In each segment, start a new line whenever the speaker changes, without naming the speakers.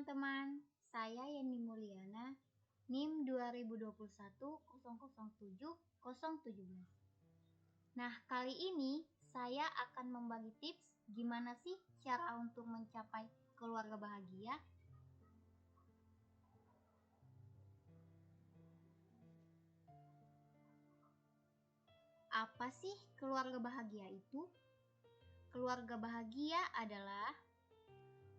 teman-teman, saya Yeni Mulyana, NIM 2021007017. Nah, kali ini saya akan membagi tips gimana sih cara untuk mencapai keluarga bahagia. Apa sih keluarga bahagia itu? Keluarga bahagia adalah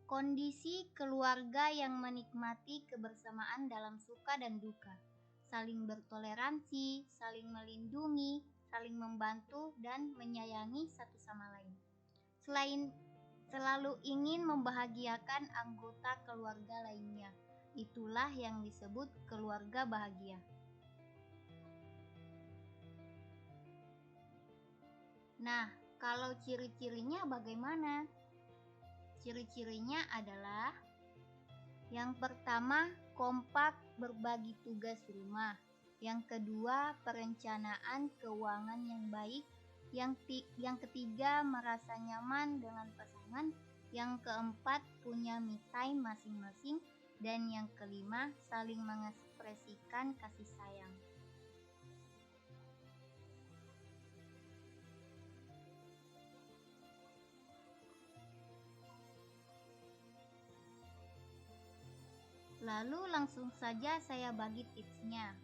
kondisi keluarga yang menikmati kebersamaan dalam suka dan duka, saling bertoleransi, saling melindungi, saling membantu, dan menyayangi satu sama lain. Selain selalu ingin membahagiakan anggota keluarga lainnya, itulah yang disebut keluarga bahagia. Nah, kalau ciri-cirinya bagaimana? Ciri-cirinya adalah yang pertama, kompak berbagi tugas rumah. Yang kedua, perencanaan keuangan yang baik. Yang ketiga, merasa nyaman dengan pasangan. Yang keempat, punya me time masing-masing. Dan yang kelima, saling mengekspresikan kasih sayang. Lalu langsung saja saya bagi tipsnya.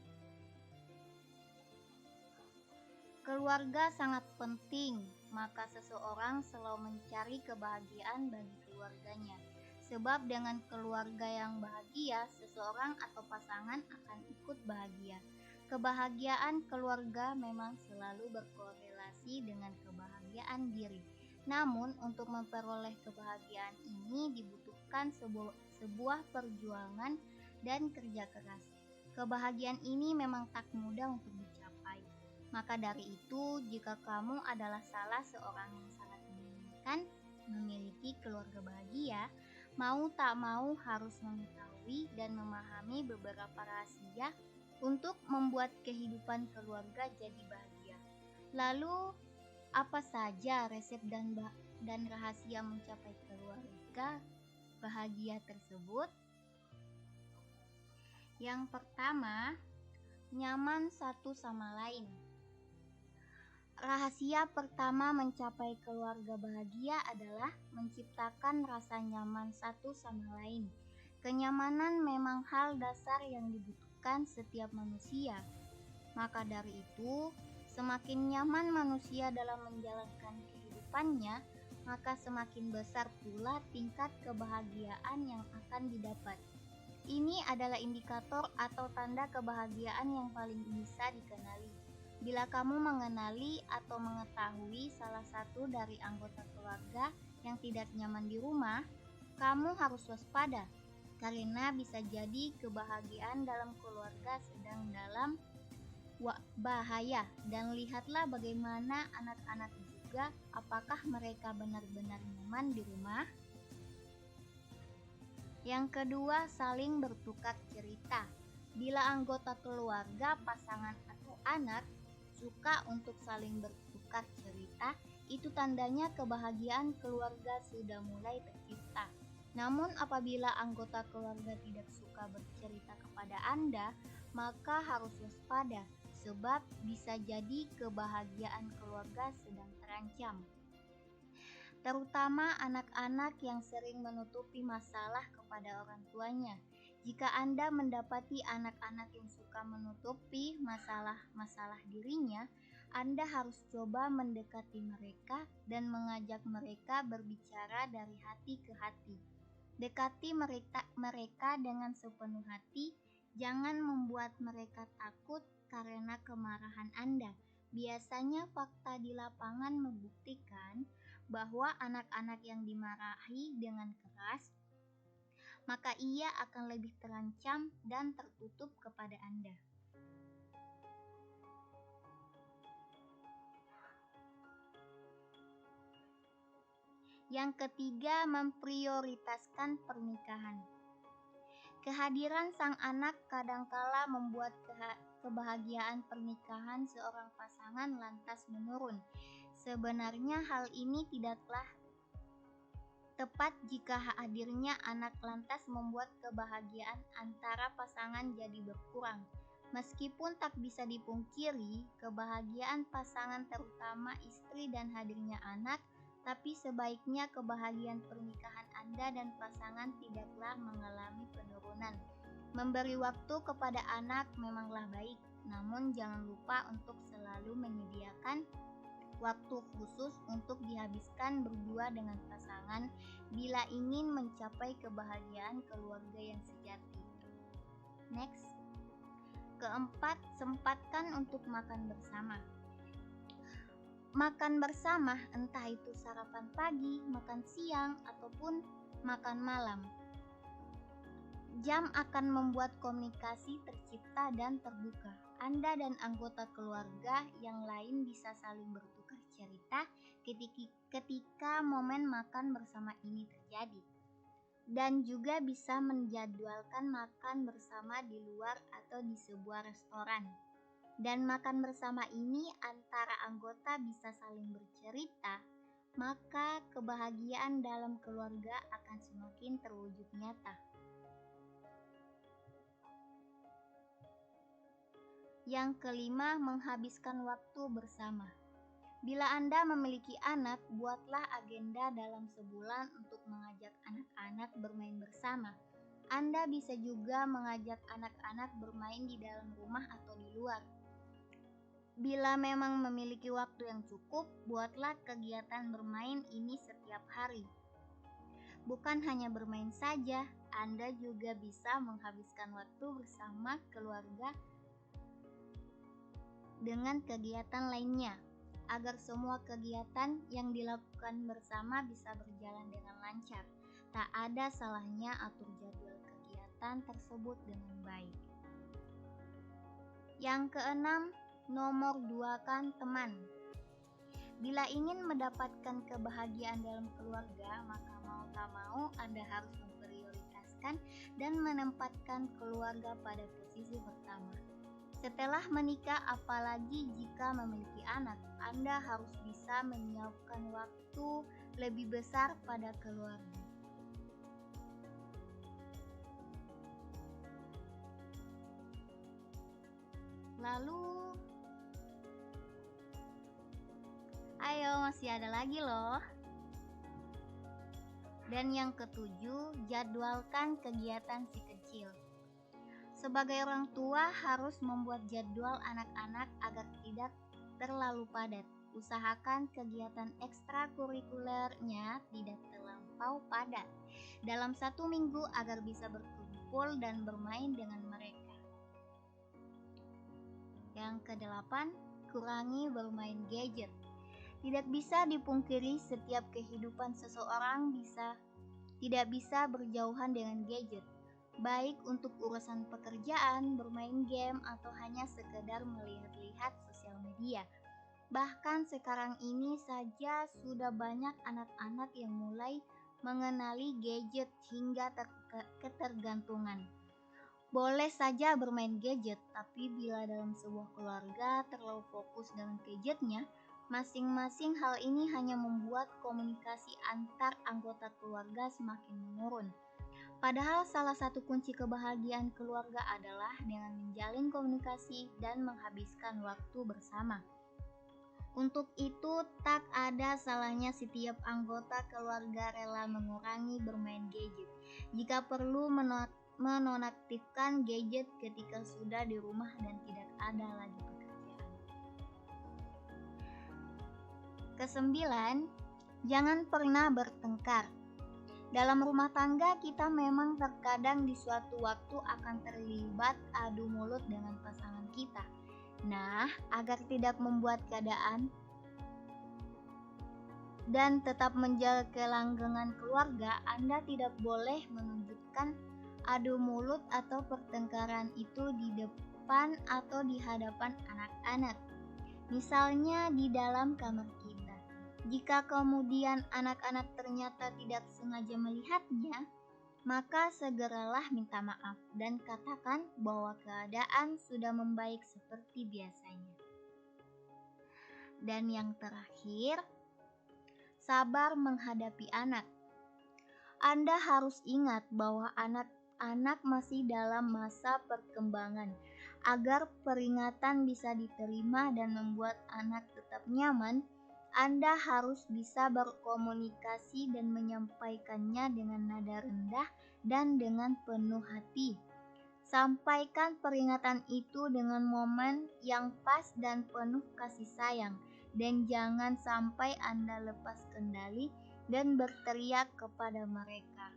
Keluarga sangat penting, maka seseorang selalu mencari kebahagiaan bagi keluarganya. Sebab dengan keluarga yang bahagia, seseorang atau pasangan akan ikut bahagia. Kebahagiaan keluarga memang selalu berkorelasi dengan kebahagiaan diri. Namun, untuk memperoleh kebahagiaan ini dibutuhkan sebuah perjuangan dan kerja keras. Kebahagiaan ini memang tak mudah untuk dicapai. Maka dari itu, jika kamu adalah salah seorang yang sangat menginginkan memiliki keluarga bahagia, mau tak mau harus mengetahui dan memahami beberapa rahasia untuk membuat kehidupan keluarga jadi bahagia. Lalu, apa saja resep dan rahasia mencapai keluarga bahagia tersebut? Yang pertama, nyaman satu sama lain. Rahasia pertama mencapai keluarga bahagia adalah menciptakan rasa nyaman satu sama lain. Kenyamanan memang hal dasar yang dibutuhkan setiap manusia. Maka dari itu, semakin nyaman manusia dalam menjalankan kehidupannya, maka semakin besar pula tingkat kebahagiaan yang akan didapat. Ini adalah indikator atau tanda kebahagiaan yang paling bisa dikenali. Bila kamu mengenali atau mengetahui salah satu dari anggota keluarga yang tidak nyaman di rumah, kamu harus waspada, karena bisa jadi kebahagiaan dalam keluarga sedang dalam bahaya. Dan lihatlah bagaimana anak-anak juga, apakah mereka benar-benar nyaman di rumah? Yang kedua, saling bertukar cerita. Bila anggota keluarga, pasangan atau anak suka untuk saling bertukar cerita, itu tandanya kebahagiaan keluarga sudah mulai tercipta. Namun apabila anggota keluarga tidak suka bercerita kepada Anda, maka harus waspada, sebab bisa jadi kebahagiaan keluarga sedang terancam. Terutama anak-anak yang sering menutupi masalah kepada orang tuanya. Jika Anda mendapati anak-anak yang suka menutupi masalah-masalah dirinya, Anda harus coba mendekati mereka dan mengajak mereka berbicara dari hati ke hati. Dekati mereka dengan sepenuh hati, jangan membuat mereka takut karena kemarahan Anda. Biasanya fakta di lapangan membuktikan bahwa anak-anak yang dimarahi dengan keras, maka ia akan lebih terancam dan tertutup kepada Anda. Yang ketiga, memprioritaskan pernikahan. Kehadiran sang anak kadangkala membuat kebahagiaan pernikahan seorang pasangan lantas menurun. Sebenarnya hal ini tidaklah tepat jika hadirnya anak lantas membuat kebahagiaan antara pasangan jadi berkurang. Meskipun tak bisa dipungkiri, kebahagiaan pasangan terutama istri dan hadirnya anak, tapi sebaiknya kebahagiaan pernikahan Anda dan pasangan tidaklah mengalami penurunan. Memberi waktu kepada anak memanglah baik, namun jangan lupa untuk selalu menyediakan waktu khusus untuk dihabiskan berdua dengan pasangan bila ingin mencapai kebahagiaan keluarga yang sejati. Next. Keempat, sempatkan untuk makan bersama. Makan bersama, entah itu sarapan pagi, makan siang, ataupun makan malam. Jam akan membuat komunikasi tercipta dan terbuka. Anda dan anggota keluarga yang lain bisa saling bertukar cerita ketika momen makan bersama ini terjadi. Dan juga bisa menjadwalkan makan bersama di luar atau di sebuah restoran. Dan makan bersama ini antara anggota bisa saling bercerita, maka kebahagiaan dalam keluarga akan semakin terwujud nyata. Yang kelima, menghabiskan waktu bersama. Bila Anda memiliki anak, buatlah agenda dalam sebulan untuk mengajak anak-anak bermain bersama. Anda bisa juga mengajak anak-anak bermain di dalam rumah atau di luar. Bila memang memiliki waktu yang cukup, buatlah kegiatan bermain ini setiap hari. Bukan hanya bermain saja, Anda juga bisa menghabiskan waktu bersama keluarga dengan kegiatan lainnya, agar semua kegiatan yang dilakukan bersama bisa berjalan dengan lancar. Tak ada salahnya atur jadwal kegiatan tersebut dengan baik. Yang keenam, nomor 2-kan teman. Bila ingin mendapatkan kebahagiaan dalam keluarga, maka mau tak mau Anda harus memprioritaskan dan menempatkan keluarga pada posisi pertama. Setelah menikah, apalagi jika memiliki anak, Anda harus bisa menyiapkan waktu lebih besar pada keluarga. Lalu, ayo masih ada lagi loh. Dan yang ketujuh, jadwalkan kegiatan si kecil. Sebagai orang tua harus membuat jadwal anak-anak agar tidak terlalu padat. Usahakan kegiatan ekstrakurikulernya tidak terlampau padat dalam 1 minggu agar bisa berkumpul dan bermain dengan mereka. Yang kedelapan, kurangi bermain gadget. Tidak bisa dipungkiri setiap kehidupan seseorang tidak bisa berjauhan dengan gadget. Baik untuk urusan pekerjaan, bermain game, atau hanya sekedar melihat-lihat sosial media. Bahkan sekarang ini saja sudah banyak anak-anak yang mulai mengenali gadget hingga ketergantungan. Boleh saja bermain gadget, tapi bila dalam sebuah keluarga terlalu fokus dengan gadgetnya, masing-masing hal ini hanya membuat komunikasi antar anggota keluarga semakin menurun. Padahal salah satu kunci kebahagiaan keluarga adalah dengan menjalin komunikasi dan menghabiskan waktu bersama. Untuk itu, tak ada salahnya setiap anggota keluarga rela mengurangi bermain gadget. Jika perlu menonaktifkan gadget ketika sudah di rumah dan tidak ada lagi pekerjaan. Kesembilan, jangan pernah bertengkar. Dalam rumah tangga kita memang terkadang di suatu waktu akan terlibat adu mulut dengan pasangan kita. Nah, agar tidak membuat keadaan dan tetap menjaga kelanggengan keluarga, Anda tidak boleh menunjukkan adu mulut atau pertengkaran itu di depan atau di hadapan anak-anak. Misalnya di dalam kamar kita. Jika kemudian anak-anak ternyata tidak sengaja melihatnya, maka segeralah minta maaf dan katakan bahwa keadaan sudah membaik seperti biasanya. Dan yang terakhir, sabar menghadapi anak. Anda harus ingat bahwa anak-anak masih dalam masa perkembangan. Agar peringatan bisa diterima dan membuat anak tetap nyaman, Anda harus bisa berkomunikasi dan menyampaikannya dengan nada rendah dan dengan penuh hati. Sampaikan peringatan itu dengan momen yang pas dan penuh kasih sayang, dan jangan sampai Anda lepas kendali dan berteriak kepada mereka.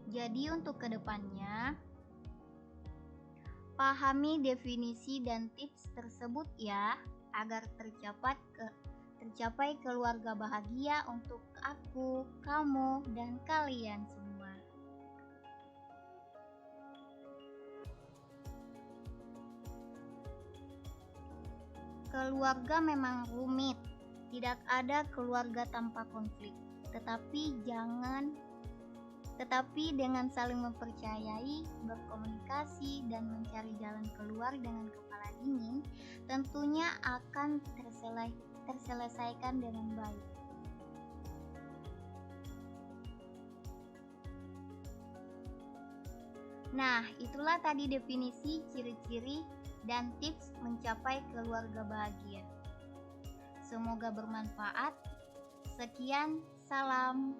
Jadi untuk kedepannya, pahami definisi dan tips tersebut ya, agar tercapai keluarga bahagia untuk aku, kamu, dan kalian semua. Keluarga memang rumit, tidak ada keluarga tanpa konflik. Tetapi dengan saling mempercayai, berkomunikasi, dan mencari jalan keluar dengan kepala dingin, tentunya akan terselesaikan dengan baik. Nah, itulah tadi definisi, ciri-ciri, dan tips mencapai keluarga bahagia. Semoga bermanfaat. Sekian, salam.